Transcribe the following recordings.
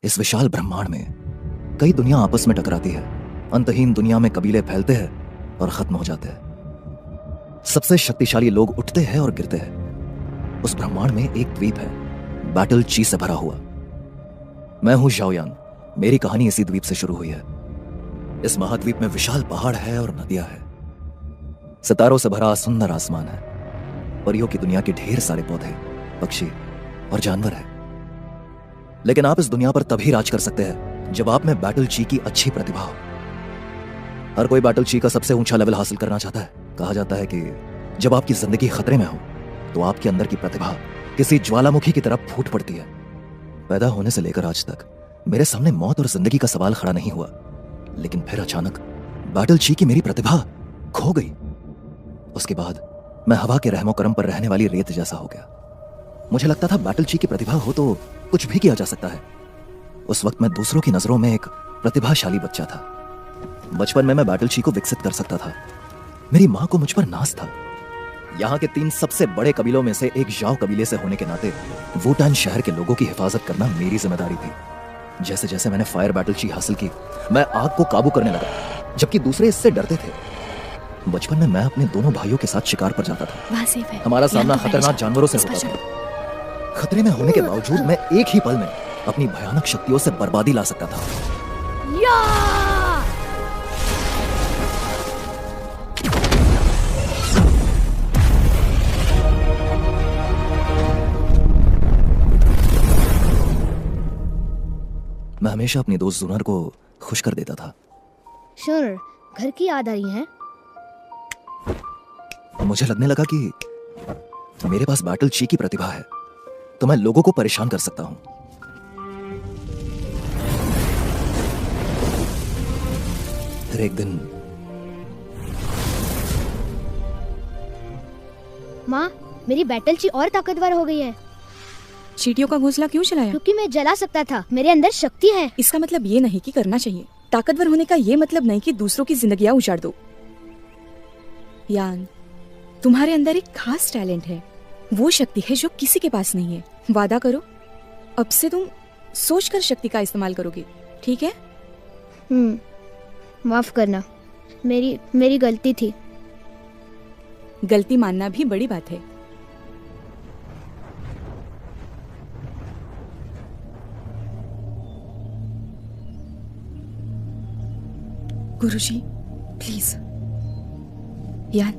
इस विशाल ब्रह्मांड में कई दुनिया आपस में टकराती है। अंतहीन दुनिया में कबीले फैलते हैं और खत्म हो जाते हैं। सबसे शक्तिशाली लोग उठते हैं और गिरते हैं। उस ब्रह्मांड में एक द्वीप है, बैटल ची से भरा हुआ। मैं हूं ज़ाओयान। मेरी कहानी इसी द्वीप से शुरू हुई है। इस महाद्वीप में विशाल पहाड़ है और नदियां है। सितारों से भरा सुंदर आसमान है। परियों की दुनिया के ढेर सारे पौधे, पक्षी और जानवर हैं। लेकिन आप इस दुनिया पर तभी राज कर सकते हैं जब आप में बैटल ची की अच्छी प्रतिभा हो। हर कोई बैटल ची का सबसे ऊंचा लेवल हासिल करना चाहता है। कहा जाता है कि जब आपकी जिंदगी खतरे में हो तो आपके अंदर की प्रतिभा किसी ज्वालामुखी की तरफ फूट पड़ती है। पैदा होने से लेकर आज तक मेरे सामने मौत और जिंदगी का सवाल खड़ा नहीं हुआ, लेकिन फिर अचानक बैटल ची की मेरी प्रतिभा खो गई। उसके बाद मैं हवा के रहमो करम पर रहने वाली रेत जैसा हो गया। मुझे लगता था बैटल ची की प्रतिभा हो तो कुछ भी किया जा सकता है। उस वक्त मैं दूसरों की नजरों में एक प्रतिभाशाली बच्चा था। बचपन में मैं बैटल ची को विकसित कर सकता था। मेरी मां को मुझ पर नाज था। यहाँ के 3 सबसे बड़े कबीलों में से एक ज़ाओ कबीले से होने के नाते वुटान शहर के लोगों की हिफाजत करना मेरी जिम्मेदारी थी। जैसे जैसे मैंने फायर बैटल ची हासिल की, मैं आग को काबू करने लगा, जबकि दूसरे इससे डरते थे। बचपन में मैं अपने दोनों भाइयों के साथ शिकार पर जाता था। हमारा सामना खतरनाक जानवरों से होता था। खतरे में होने के बावजूद मैं एक ही पल में अपनी भयानक शक्तियों से बर्बादी ला सकता था। मैं हमेशा अपनी दोस्त जुनर को खुश कर देता था। सर, घर की याद आ रही है। मुझे लगने लगा कि मेरे पास बैटल ची की प्रतिभा है तो मैं लोगों को परेशान कर सकता हूं। फिर एक दिन माँ, मेरी बैटल ची और ताकतवर हो गई है। चींटियों का घोंसला क्यों चलाया? क्योंकि मैं जला सकता था। मेरे अंदर शक्ति है। इसका मतलब ये नहीं कि करना चाहिए। ताकतवर होने का ये मतलब नहीं कि दूसरों की जिंदगियां उजाड़ दो। यान, तुम्हारे अंदर एक खास टैलेंट है। वो शक्ति है जो किसी के पास नहीं है। वादा करो, अब से तुम सोचकर शक्ति का इस्तेमाल करोगे, ठीक है? माफ करना, मेरी गलती थी। गलती मानना भी बड़ी बात है। गुरुजी, प्लीज। यान,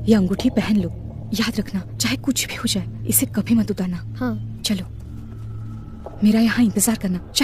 ये अंगूठी पहन लो। याद रखना, चाहे कुछ भी हो जाए, इसे कभी मत उतारना। हाँ। चलो, मेरा यहाँ इंतजार करना, चाहे